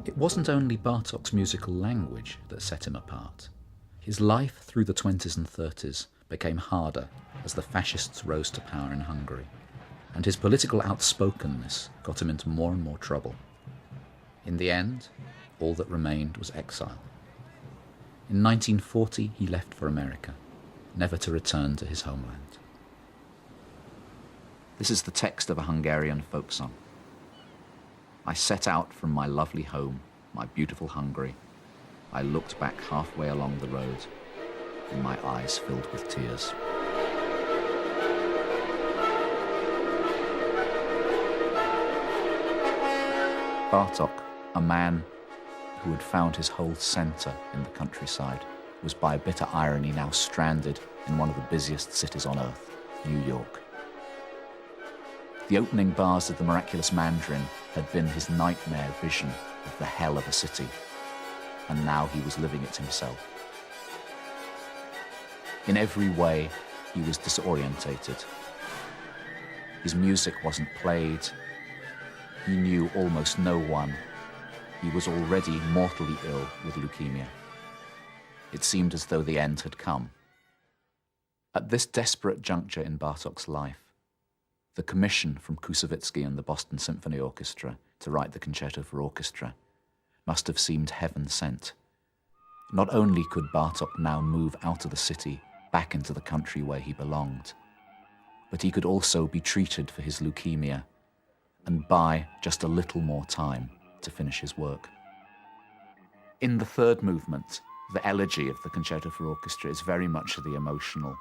It wasn't only Bartok's musical language that set him apart. His life through the 20s and 30s became harder as the fascists rose to power in Hungary, and his political outspokenness got him into more and more trouble. In the end, all that remained was exile. In 1940, he left for America, never to return to his homeland. This is the text of a Hungarian folk song. I set out from my lovely home, my beautiful Hungary. I looked back halfway along the road, and my eyes filled with tears. Bartok, a man who had found his whole centre in the countryside, was by a bitter irony now stranded in one of the busiest cities on earth, New York. The opening bars of The Miraculous Mandarin had been his nightmare vision of the hell of a city, and now he was living it himself. In every way, he was disorientated. His music wasn't played. He knew almost no one. He was already mortally ill with leukemia. It seemed as though the end had come. At this desperate juncture in Bartok's life, the commission from Koussevitzky and the Boston Symphony Orchestra to write the Concerto for Orchestra must have seemed heaven sent. Not only could Bartok now move out of the city back into the country where he belonged, but he could also be treated for his leukemia and buy just a little more time to finish his work. In the third movement, the elegy of the Concerto for Orchestra is very much the emotional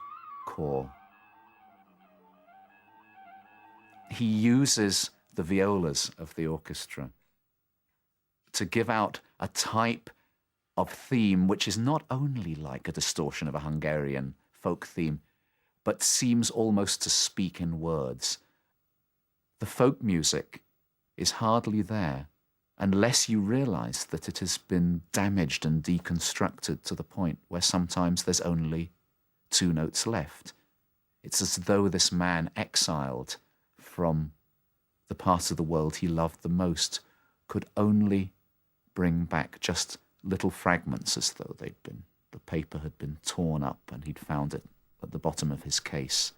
core. He uses the violas of the orchestra to give out a type of theme which is not only like a distortion of a Hungarian folk theme, but seems almost to speak in words. The folk music is hardly there unless you realize that it has been damaged and deconstructed to the point where sometimes there's only two notes left. It's as though this man, exiled from the part of the world he loved the most, could only bring back just little fragments, as though the paper had been torn up and he'd found it at the bottom of his case.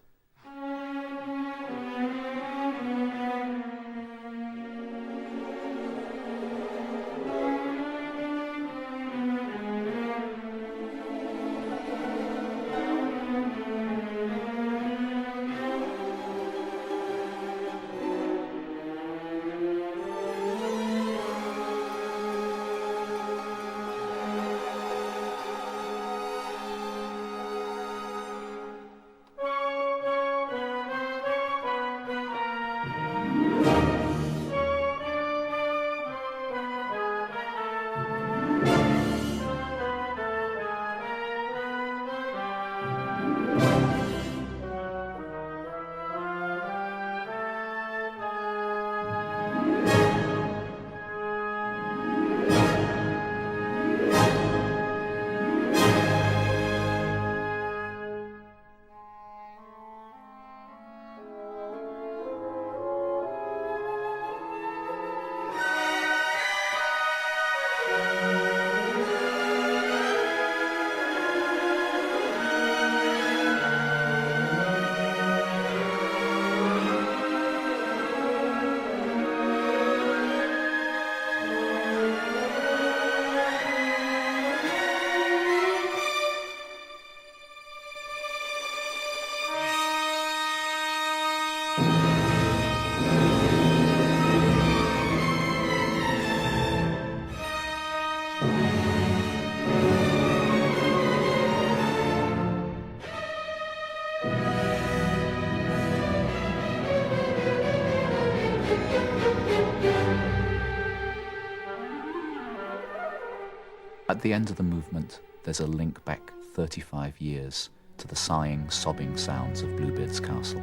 At the end of the movement, there's a link back 35 years to the sighing, sobbing sounds of Bluebeard's castle.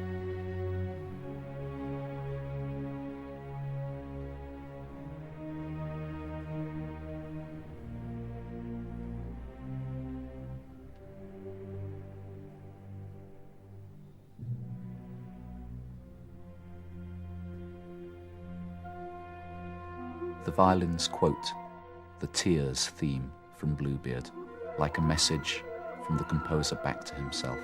The violins quote the tears theme from Bluebeard, like a message from the composer back to himself.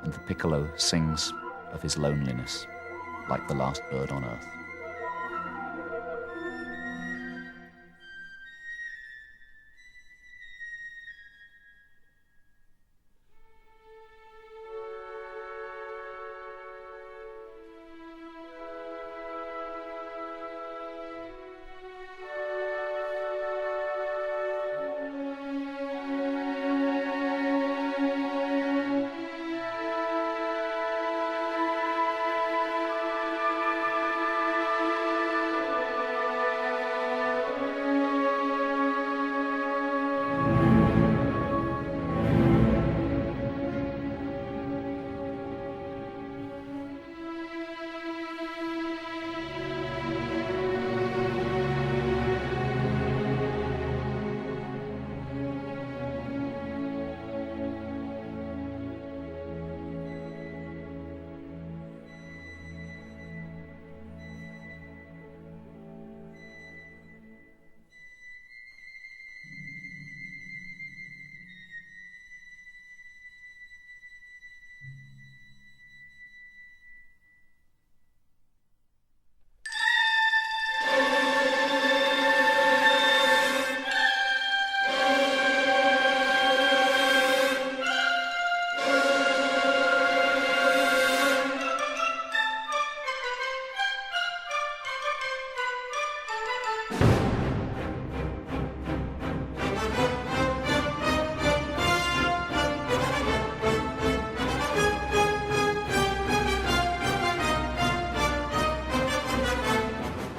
And the piccolo sings of his loneliness, like the last bird on earth.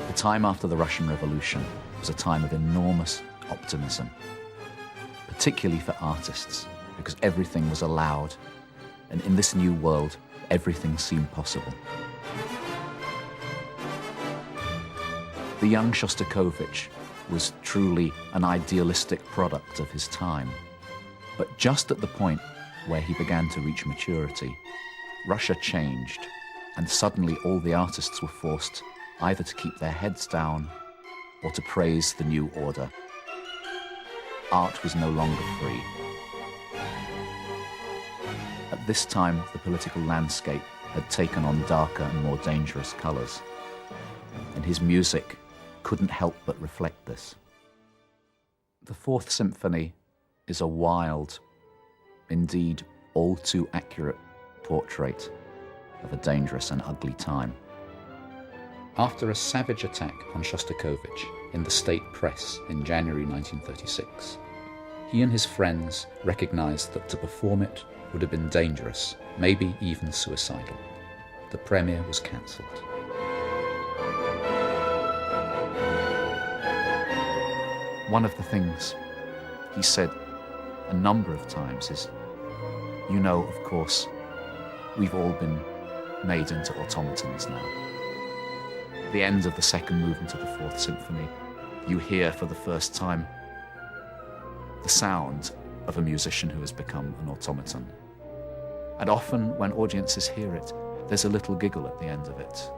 The time after the Russian Revolution was a time of enormous optimism, particularly for artists, because everything was allowed, and in this new world, everything seemed possible. The young Shostakovich was truly an idealistic product of his time, but just at the point where he began to reach maturity, Russia changed, and suddenly all the artists were forced either to keep their heads down or to praise the new order. Art was no longer free. At this time, the political landscape had taken on darker and more dangerous colors, and his music couldn't help but reflect this. The Fourth Symphony is a wild, indeed all too accurate portrait of a dangerous and ugly time. After a savage attack on Shostakovich in the state press in January 1936, he and his friends recognized that to perform it would have been dangerous, maybe even suicidal. The premiere was cancelled. One of the things he said a number of times is, you know, of course, we've all been made into automatons now. At the end of the second movement of the Fourth Symphony, you hear for the first time the sound of a musician who has become an automaton. And often when audiences hear it, there's a little giggle at the end of it,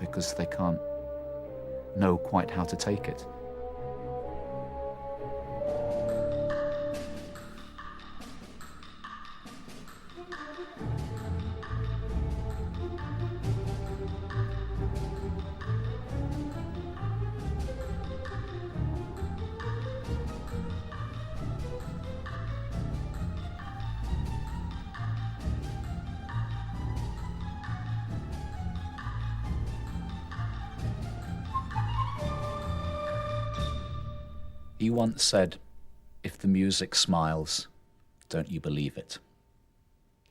because they can't know quite how to take it. He once said, "If the music smiles, don't you believe it?"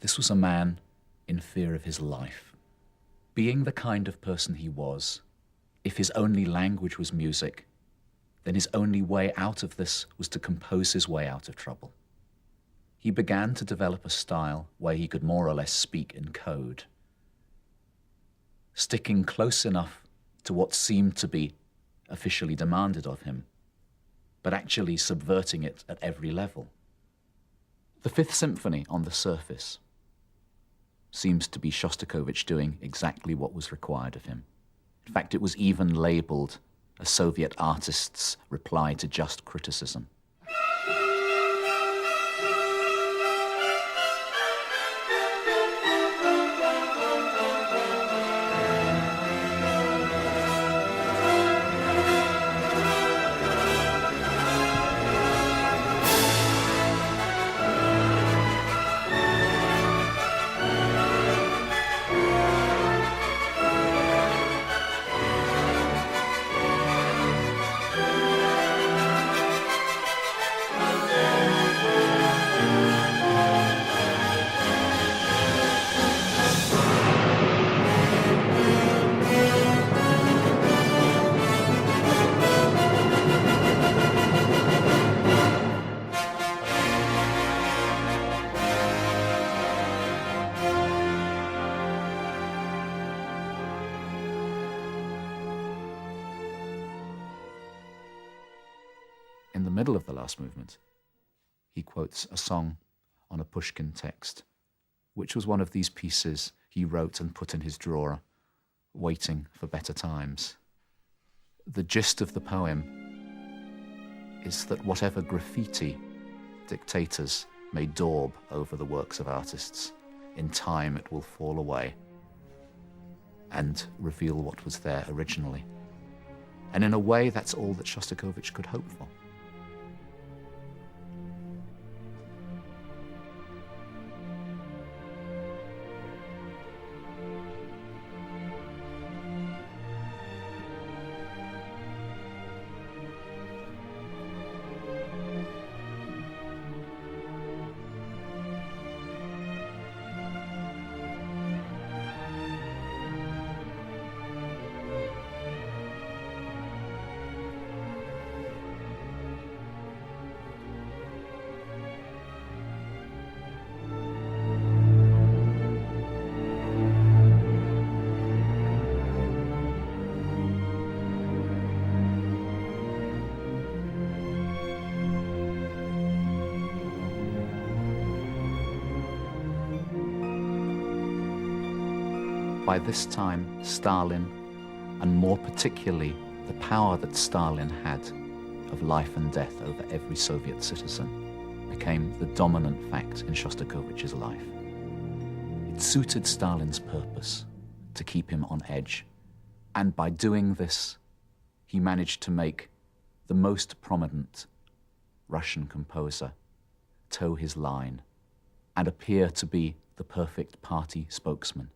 This was a man in fear of his life. Being the kind of person he was, if his only language was music, then his only way out of this was to compose his way out of trouble. He began to develop a style where he could more or less speak in code, sticking close enough to what seemed to be officially demanded of him, but actually subverting it at every level. The Fifth Symphony, on the surface, seems to be Shostakovich doing exactly what was required of him. In fact, it was even labeled a Soviet artist's reply to just criticism. In the middle of the last movement, he quotes a song on a Pushkin text, which was one of these pieces he wrote and put in his drawer, waiting for better times. The gist of the poem is that whatever graffiti dictators may daub over the works of artists, in time it will fall away and reveal what was there originally. And in a way, that's all that Shostakovich could hope for. By this time, Stalin, and more particularly the power that Stalin had of life and death over every Soviet citizen, became the dominant fact in Shostakovich's life. It suited Stalin's purpose to keep him on edge, and by doing this, he managed to make the most prominent Russian composer toe his line and appear to be the perfect party spokesman.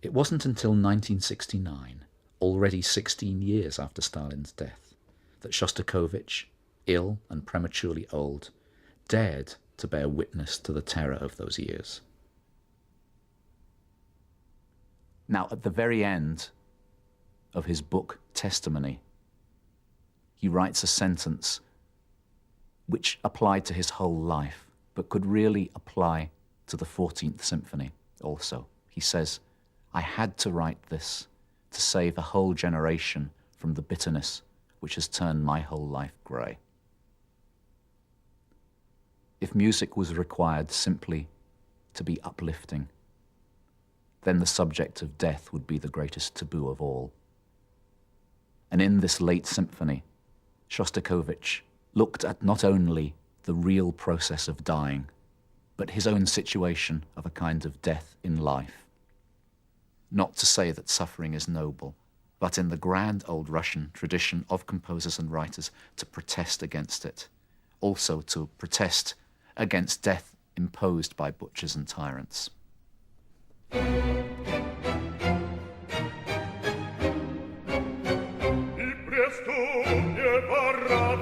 It wasn't until 1969, already 16 years after Stalin's death, that Shostakovich, ill and prematurely old, dared to bear witness to the terror of those years. Now, at the very end of his book, Testimony, he writes a sentence which applied to his whole life, but could really apply to the 14th Symphony also. He says, "I had to write this to save a whole generation from the bitterness which has turned my whole life grey." If music was required simply to be uplifting, then the subject of death would be the greatest taboo of all. And in this late symphony, Shostakovich looked at not only the real process of dying, but his own situation of a kind of death in life. Not to say that suffering is noble, but in the grand old Russian tradition of composers and writers, to protest against it. Also to protest against death imposed by butchers and tyrants. И престо не пора